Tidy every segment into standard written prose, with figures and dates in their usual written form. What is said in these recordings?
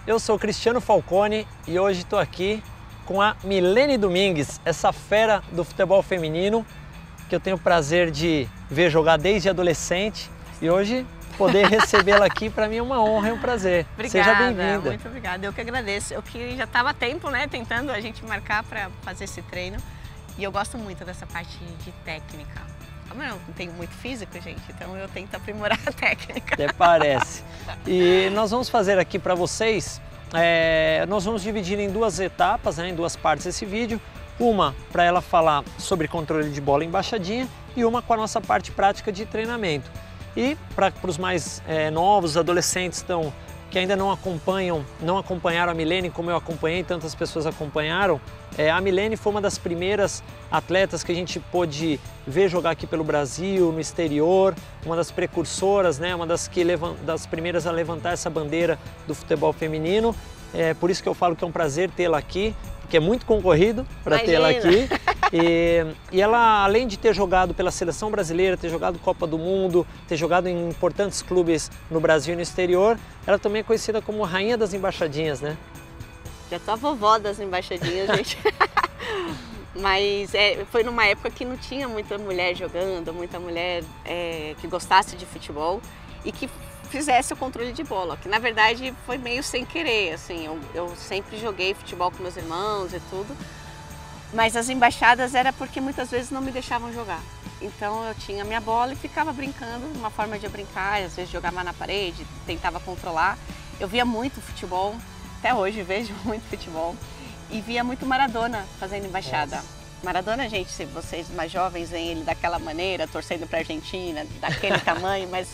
Eu sou Cristiano Falcone e hoje estou aqui com a Milene Domingues, essa fera do futebol feminino que eu tenho o prazer de ver jogar desde adolescente e hoje poder recebê-la aqui para mim é uma honra e um prazer. Obrigada, seja bem-vinda. Muito obrigada, eu que agradeço. Eu que já estava há tempo, né, tentando a gente marcar para fazer esse treino e eu gosto muito dessa parte de técnica. Como eu não tenho muito físico, gente, então eu tento aprimorar a técnica. Até parece. E nós vamos fazer aqui para vocês, nós vamos dividir em duas etapas, né, em duas partes esse vídeo. Uma para ela falar sobre controle de bola embaixadinha e uma com a nossa parte prática de treinamento. E para os mais novos, adolescentes que ainda não acompanharam a Milene como eu acompanhei, tantas pessoas acompanharam, a Milene foi uma das primeiras atletas que a gente pôde ver jogar aqui pelo Brasil, no exterior, uma das precursoras, né, uma das primeiras a levantar essa bandeira do futebol feminino. Por isso que eu falo que é um prazer tê-la aqui, porque é muito concorrido para tê-la aqui. E ela, além de ter jogado pela seleção brasileira, ter jogado Copa do Mundo, ter jogado em importantes clubes no Brasil e no exterior, ela também é conhecida como rainha das embaixadinhas, né? Já tô a vovó das embaixadinhas, gente. Mas foi numa época que não tinha muita mulher jogando, muita mulher que gostasse de futebol e que fizesse o controle de bola, que na verdade foi meio sem querer, assim, eu sempre joguei futebol com meus irmãos e tudo, mas as embaixadas era porque muitas vezes não me deixavam jogar. Então eu tinha minha bola e ficava brincando, uma forma de eu brincar, às vezes jogava na parede, tentava controlar. Eu via muito futebol, até hoje vejo muito futebol, e via muito Maradona fazendo embaixada. Nossa. Maradona, gente, se vocês mais jovens veem ele daquela maneira, torcendo para a Argentina, daquele tamanho, mas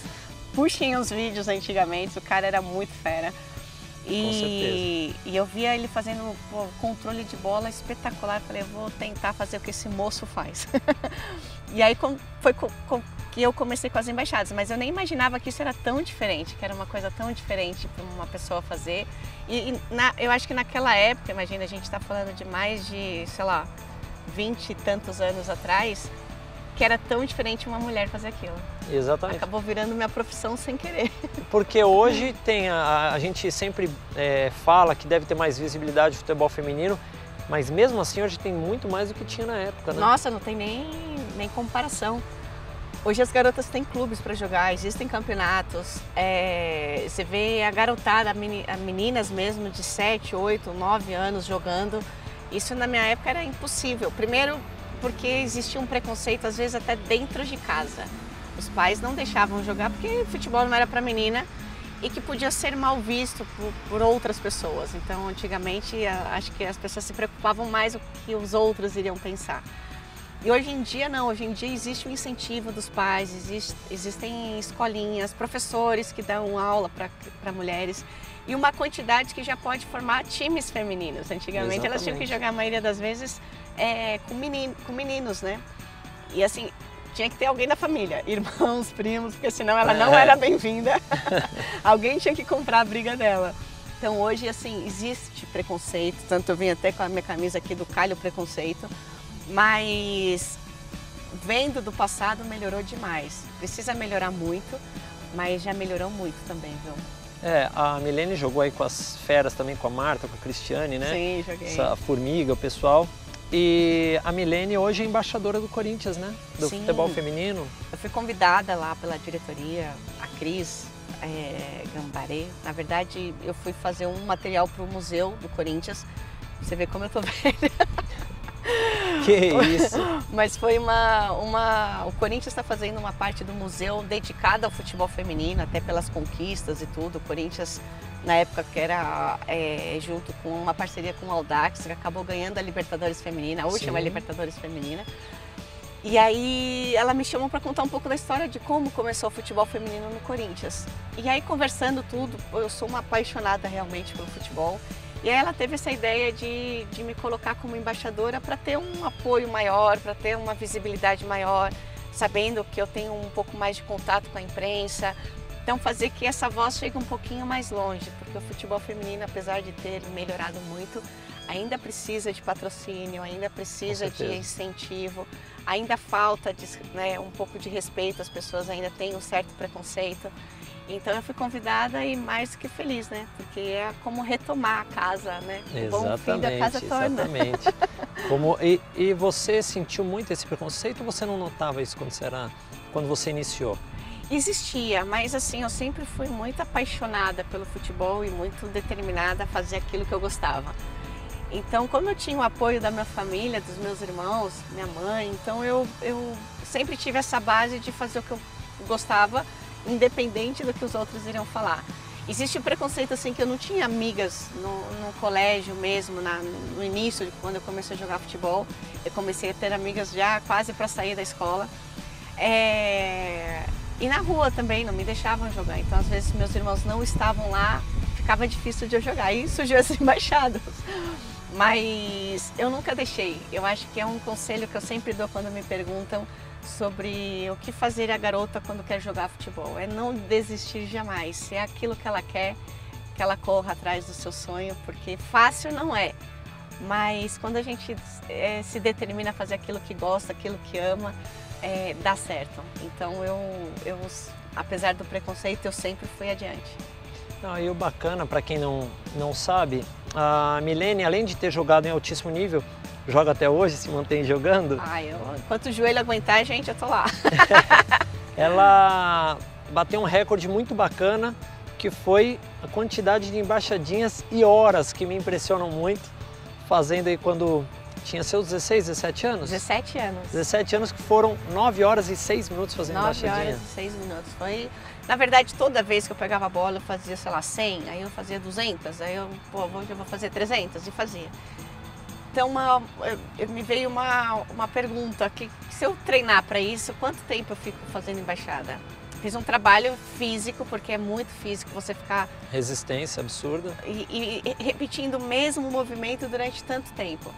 puxem os vídeos antigamente, o cara era muito fera. E eu via ele fazendo controle de bola espetacular. Falei, eu vou tentar fazer o que esse moço faz. E aí foi que eu comecei com as embaixadas, mas eu nem imaginava que isso era tão diferente, que era uma coisa tão diferente para uma pessoa fazer. Eu acho que naquela época, imagina, a gente está falando de mais de, sei lá, 20 e tantos anos atrás, que era tão diferente uma mulher fazer aquilo. Exatamente. Acabou virando minha profissão sem querer. Porque hoje a gente sempre fala que deve ter mais visibilidade do futebol feminino, mas mesmo assim hoje tem muito mais do que tinha na época, né? Nossa, não tem nem comparação. Hoje as garotas têm clubes para jogar, existem campeonatos, você vê a garotada, meninas mesmo de 7, 8, 9 anos jogando. Isso na minha época era impossível. Primeiro, porque existia um preconceito, às vezes até dentro de casa. Os pais não deixavam jogar porque futebol não era para menina e que podia ser mal visto por outras pessoas. Então, antigamente, acho que as pessoas se preocupavam mais com o que os outros iriam pensar. E hoje em dia não, hoje em dia existe um incentivo dos pais, existem escolinhas, professores que dão aula para mulheres e uma quantidade que já pode formar times femininos. Antigamente Exatamente. Elas tinham que jogar a maioria das vezes com meninos, né? E assim, tinha que ter alguém da família, irmãos, primos, porque senão ela não era bem-vinda. Alguém tinha que comprar a briga dela. Então hoje, assim, existe preconceito, tanto eu vim até com a minha camisa aqui do Calho Preconceito, mas vendo do passado melhorou demais. Precisa melhorar muito, mas já melhorou muito também, viu? A Milene jogou aí com as feras também, com a Marta, com a Cristiane, né? Sim, joguei. Essa formiga, o pessoal. E a Milene hoje é embaixadora do Corinthians, né? Do futebol feminino. Eu fui convidada lá pela diretoria, a Cris Gambaré. Na verdade, eu fui fazer um material para o museu do Corinthians. Você vê como eu tô velha. Que isso! Mas foi o Corinthians está fazendo uma parte do museu dedicada ao futebol feminino, até pelas conquistas e tudo. O Corinthians, na época que era junto com uma parceria com o Audax, que acabou ganhando a Libertadores Feminina, a última Libertadores Feminina. E aí ela me chamou para contar um pouco da história de como começou o futebol feminino no Corinthians. E aí conversando tudo, eu sou uma apaixonada realmente pelo futebol. E aí ela teve essa ideia de me colocar como embaixadora para ter um apoio maior, para ter uma visibilidade maior, sabendo que eu tenho um pouco mais de contato com a imprensa. Então fazer que essa voz chegue um pouquinho mais longe, porque o futebol feminino, apesar de ter melhorado muito, ainda precisa de patrocínio, ainda precisa de incentivo, ainda falta um pouco de respeito, as pessoas ainda têm um certo preconceito. Então eu fui convidada e mais que feliz, né? Porque é como retomar a casa, né? Bom filho a casa torna. Exatamente. E você sentiu muito esse preconceito ou você não notava isso quando você iniciou? Existia, mas assim, eu sempre fui muito apaixonada pelo futebol e muito determinada a fazer aquilo que eu gostava. Então, como eu tinha o apoio da minha família, dos meus irmãos, minha mãe, então eu sempre tive essa base de fazer o que eu gostava, independente do que os outros iriam falar. Existe um preconceito assim que eu não tinha amigas no colégio mesmo, no início, quando eu comecei a jogar futebol. Eu comecei a ter amigas já quase para sair da escola. E na rua também, não me deixavam jogar. Então, às vezes, meus irmãos não estavam lá, ficava difícil de eu jogar. E surgiu as embaixadas. Mas eu nunca deixei. Eu acho que é um conselho que eu sempre dou quando me perguntam sobre o que fazer a garota quando quer jogar futebol. É não desistir jamais. Se é aquilo que ela quer, que ela corra atrás do seu sonho, porque fácil não é. Mas quando a gente se determina a fazer aquilo que gosta, aquilo que ama, dá certo. Então eu, apesar do preconceito, eu sempre fui adiante. E o bacana, para quem não sabe, a Milene, além de ter jogado em altíssimo nível, joga até hoje, se mantém jogando. Enquanto o joelho aguentar, gente, eu tô lá. Ela bateu um recorde muito bacana, que foi a quantidade de embaixadinhas e horas, que me impressionam muito, fazendo aí quando tinha seus 16, 17 anos? 17 anos. 17 anos, que foram 9 horas e 6 minutos fazendo embaixadinha. 9 horas e 6 minutos. Foi, na verdade, toda vez que eu pegava a bola, eu fazia, sei lá, 100, aí eu fazia 200, aí hoje eu vou fazer 300, e fazia. Então, me veio uma pergunta, que se eu treinar para isso, quanto tempo eu fico fazendo embaixada? Fiz um trabalho físico, porque é muito físico você ficar... Resistência absurda. E repetindo o mesmo movimento durante tanto tempo.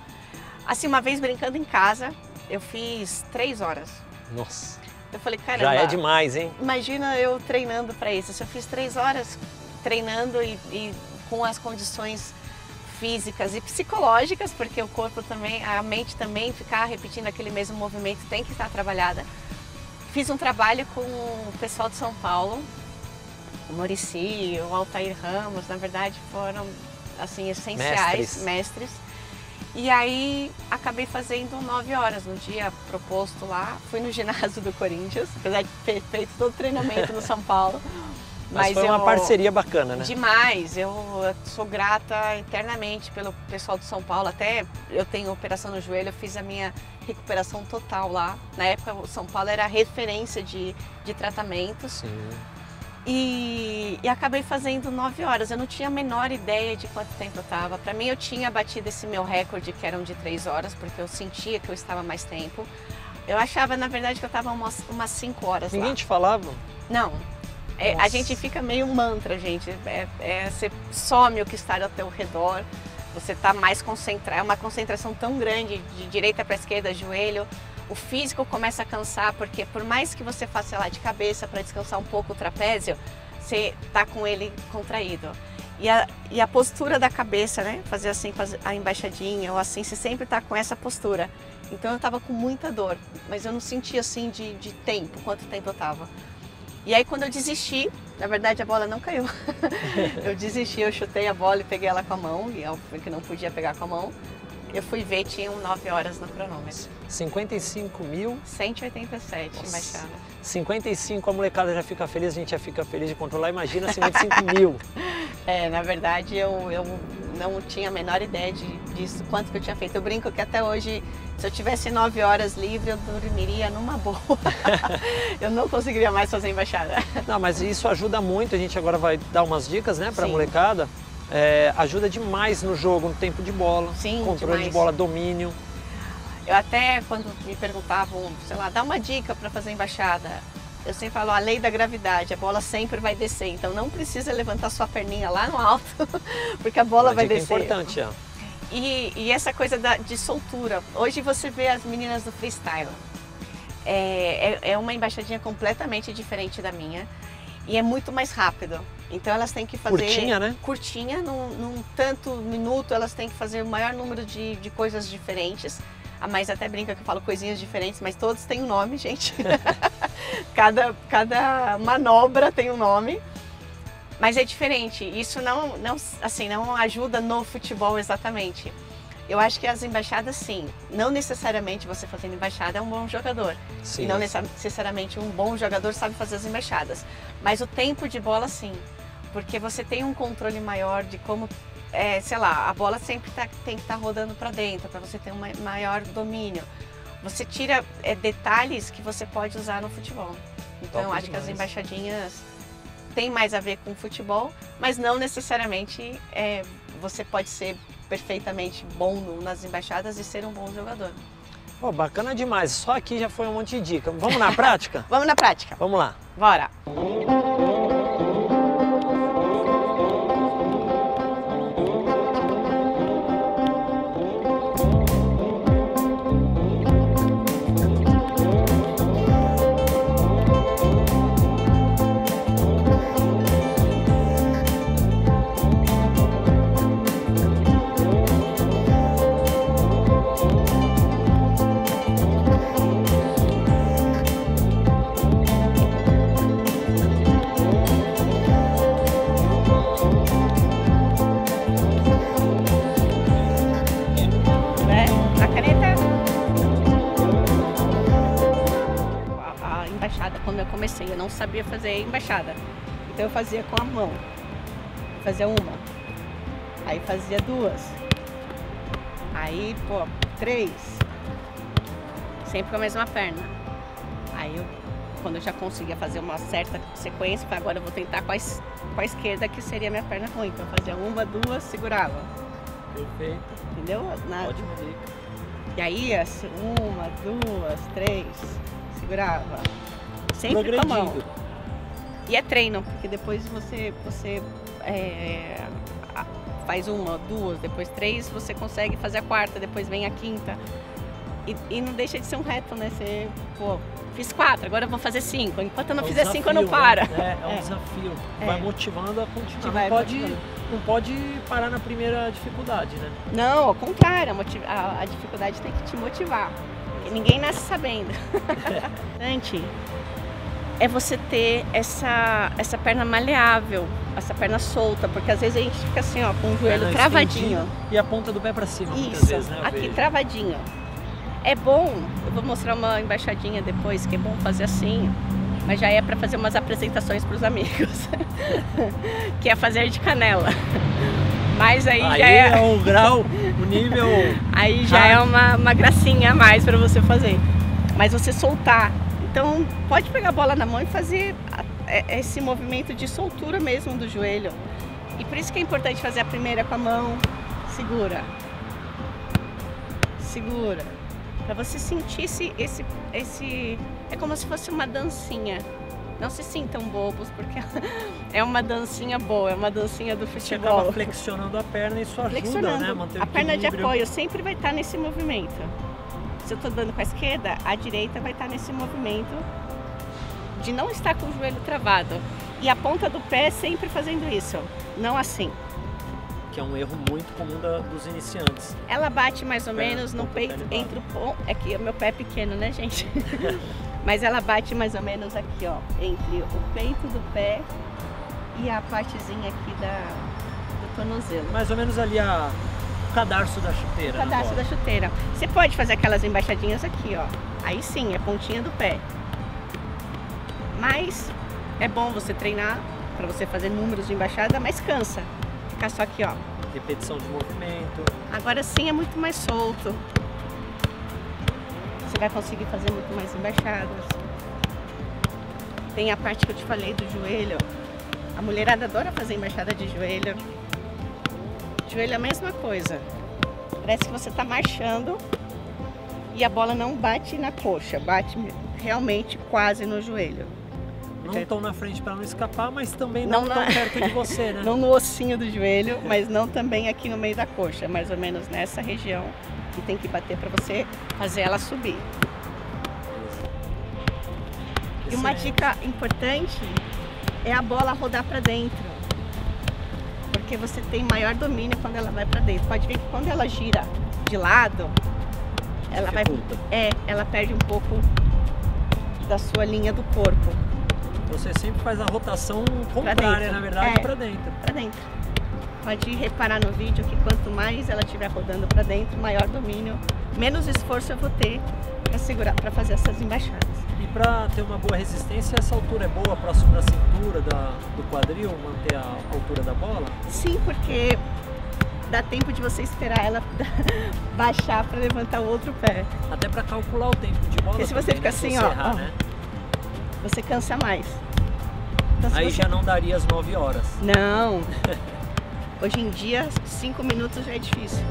Assim, uma vez brincando em casa, eu fiz 3 horas. Nossa. Eu falei, caramba... Já é demais, hein? Imagina eu treinando para isso. Se eu fiz 3 horas treinando e com as condições físicas e psicológicas, porque o corpo também, a mente também, ficar repetindo aquele mesmo movimento tem que estar trabalhada. Fiz um trabalho com o pessoal de São Paulo, o Muricy, o Altair Ramos, na verdade foram assim essenciais, mestres. E aí acabei fazendo 9 horas no dia proposto lá. Fui no ginásio do Corinthians, apesar de ter feito todo o treinamento no São Paulo. Mas foi uma parceria bacana, né? Demais. Eu sou grata eternamente pelo pessoal de São Paulo. Até eu tenho operação no joelho, eu fiz a minha recuperação total lá. Na época, o São Paulo era referência de tratamentos. Sim. E acabei fazendo 9 horas. Eu não tinha a menor ideia de quanto tempo eu estava. Para mim, eu tinha batido esse meu recorde, que eram de 3 horas, porque eu sentia que eu estava mais tempo. Eu achava, na verdade, que eu estava umas 5 horas lá. Ninguém te falava? Não. A gente fica meio mantra, gente. Você some o que está ao teu redor, você está mais concentrado. É uma concentração tão grande, de direita para esquerda, joelho. O físico começa a cansar, porque por mais que você faça, sei lá, de cabeça para descansar um pouco o trapézio, você está com ele contraído. E a postura da cabeça, né? Fazer assim, a embaixadinha ou assim, você sempre está com essa postura. Então eu estava com muita dor, mas eu não sentia assim de tempo, quanto tempo eu estava. E aí quando eu desisti, na verdade a bola não caiu. Eu desisti, eu chutei a bola e peguei ela com a mão, e porque não podia pegar com a mão. Eu fui ver, tinham 9 horas no cronômetro. 55.000? 187 embaixada. 55, a molecada já fica feliz, a gente já fica feliz de controlar. Imagina 55.000. Na verdade eu não tinha a menor ideia disso, quanto que eu tinha feito. Eu brinco que até hoje, se eu tivesse 9 horas livre, eu dormiria numa boa. Eu não conseguiria mais fazer embaixada. Não, mas isso ajuda muito, a gente agora vai dar umas dicas, né, pra molecada. Ajuda demais no jogo, no tempo de bola. Sim, controle demais. de bola, domínio. Eu até, quando me perguntavam, sei lá, dá uma dica para fazer embaixada, eu sempre falo, a lei da gravidade, a bola sempre vai descer, então não precisa levantar sua perninha lá no alto, porque a bola vai descer. É importante, E essa coisa de soltura, hoje você vê as meninas do freestyle, é uma embaixadinha completamente diferente da minha, e é muito mais rápido. Então elas têm que fazer... Curtinha, né? Curtinha, num tanto minuto, elas têm que fazer o maior número de coisas diferentes. A Mais até brinca que eu falo coisinhas diferentes, mas todos têm um nome, gente. Cada manobra tem um nome. Mas é diferente, isso assim, não ajuda no futebol exatamente. Eu acho que as embaixadas, sim, não necessariamente você fazendo embaixada é um bom jogador. Sim, e não necessariamente um bom jogador sabe fazer as embaixadas. Mas o tempo de bola, sim, porque você tem um controle maior de como, sei lá, a bola sempre tem que estar rodando para dentro, para você ter um maior domínio. Você tira detalhes que você pode usar no futebol. Então eu acho que as embaixadinhas tem mais a ver com futebol, mas não necessariamente você pode ser perfeitamente bom nas embaixadas e ser um bom jogador. Pô, bacana demais. Só aqui já foi um monte de dica. Vamos na prática? Vamos na prática. Vamos lá. Bora! Quando eu comecei, eu não sabia fazer embaixada, então eu fazia com a mão, fazia uma, aí fazia duas, aí pô, 3, sempre com a mesma perna. Aí quando eu já conseguia fazer uma certa sequência, agora eu vou tentar com a esquerda, que seria a minha perna ruim, então eu fazia uma, duas, segurava. Perfeito. Entendeu? Ótima dica. E aí, assim, 1, 2, 3, segurava. Sempre com a mão. E é treino, porque depois você faz 1, 2, depois 3, você consegue fazer a quarta, depois vem a quinta. E não deixa de ser um reto, né? Você, pô, fiz 4, agora eu vou fazer 5. Enquanto eu não fizer 5, eu não paro. Né? É um desafio. Vai motivando a continuar. Não pode parar na primeira dificuldade, né? Não, ao contrário, a dificuldade tem que te motivar. Porque ninguém nasce sabendo. É você ter essa perna maleável, essa perna solta, porque às vezes a gente fica assim, ó, com o joelho travadinho. E a ponta do pé para cima, isso, muitas vezes, né? Aqui travadinho. É bom, eu vou mostrar uma embaixadinha depois, que é bom fazer assim, mas já é para fazer umas apresentações para os amigos, que é fazer de canela. Mas aí já é o grau, o nível... Aí já é uma gracinha a mais para você fazer, mas você soltar. Então, pode pegar a bola na mão e fazer esse movimento de soltura mesmo do joelho. E por isso que é importante fazer a primeira com a mão, segura, segura. Para você sentir esse... É como se fosse uma dancinha. Não se sintam bobos, porque é uma dancinha boa, é uma dancinha do futebol. Você acaba flexionando a perna e isso ajuda, né? Manter o a perna de equilíbrio. apoio sempre vai estar nesse movimento. Se eu estou dando com a esquerda, a direita vai estar nesse movimento de não estar com o joelho travado. E a ponta do pé sempre fazendo isso, não assim. Que é um erro muito comum dos iniciantes. Ela bate mais ou menos no peito, entre o ponto... É que o meu pé é pequeno, né, gente? Mas ela bate mais ou menos aqui, ó, entre o peito do pé e a partezinha aqui do tornozelo. Mais ou menos ali o cadarço da chuteira. O cadarço da chuteira. Você pode fazer aquelas embaixadinhas aqui, ó. Aí sim, é pontinha do pé. Mas é bom você treinar para você fazer números de embaixada, mas cansa. Ficar só aqui, ó. Repetição de movimento. Agora sim é muito mais solto. Você vai conseguir fazer muito mais embaixadas. Tem a parte que eu te falei do joelho. A mulherada adora fazer embaixada de joelho. Joelho é a mesma coisa. Parece que você está marchando e a bola não bate na coxa, bate realmente quase no joelho. Não tão na frente para não escapar, mas também não tão perto de você, né? Não no ossinho do joelho, mas não também aqui no meio da coxa, mais ou menos nessa região que tem que bater para você fazer ela subir. E uma dica importante é a bola rodar para dentro, porque você tem maior domínio quando ela vai para dentro. Pode ver que quando ela gira de lado, ela perde um pouco da sua linha do corpo. Você sempre faz a rotação contrária, na verdade, para dentro. Para dentro. Pode reparar no vídeo que quanto mais ela estiver rodando para dentro, maior domínio, menos esforço eu vou ter para segurar, para fazer essas embaixadas. E para ter uma boa resistência, essa altura é boa próximo da cintura, do quadril, manter a altura da bola? Sim, porque dá tempo de você esperar ela baixar para levantar o outro pé. Até para calcular o tempo de bola. Porque se você ficar assim, ó, né? Você cansa mais. Então, aí você... já não daria as 9 horas. Não. Hoje em dia, 5 minutos já é difícil.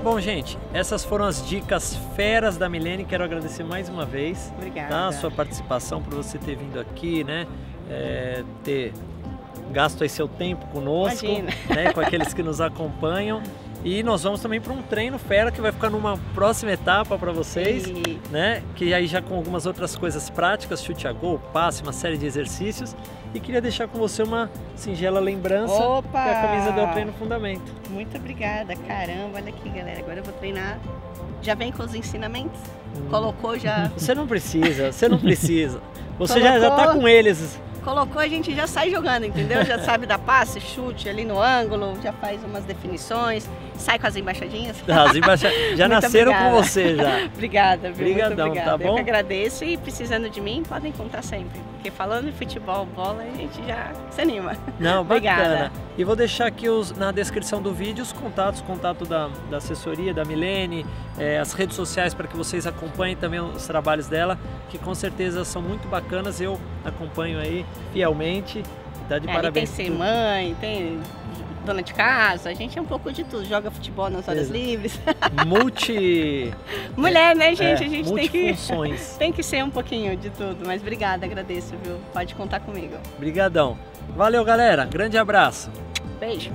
Bom, gente, essas foram as dicas feras da Milene. Quero agradecer mais uma vez. Obrigada. Tá, a sua participação, por você ter vindo aqui, né? Ter gasto aí seu tempo conosco, né? Com aqueles que nos acompanham. E nós vamos também para um treino fera que vai ficar numa próxima etapa para vocês, né? Que aí já com algumas outras coisas práticas, chute a gol, passe, uma série de exercícios. E queria deixar com você uma singela lembrança, que é a camisa do Treino Fundamento. Muito obrigada, caramba, olha aqui galera, agora eu vou treinar. Já vem com os ensinamentos? Colocou já... Você não precisa, você não precisa. Você já tá com eles. Colocou, a gente já sai jogando, entendeu? Já sabe dar passe, chute ali no ângulo, já faz umas definições, sai com as embaixadinhas. As embaixadinhas já nasceram com você já. Obrigada, viu? Obrigadão, muito obrigada. Tá bom? Eu que agradeço e precisando de mim, podem contar sempre. Porque falando em futebol, bola, a gente já se anima. Não, bacana. Obrigada. E vou deixar aqui na descrição do vídeo os contato da assessoria, da Milene, as redes sociais para que vocês acompanhem também os trabalhos dela, que com certeza são muito bacanas. Eu acompanho aí fielmente. Tá de parabéns. Tem ser mãe, tem dona de casa, a gente é um pouco de tudo, joga futebol nas horas livres. Mulher, né, gente? A gente tem que ser um pouquinho de tudo, mas obrigada, agradeço, viu? Pode contar comigo. Obrigadão. Valeu, galera. Grande abraço. Beijo.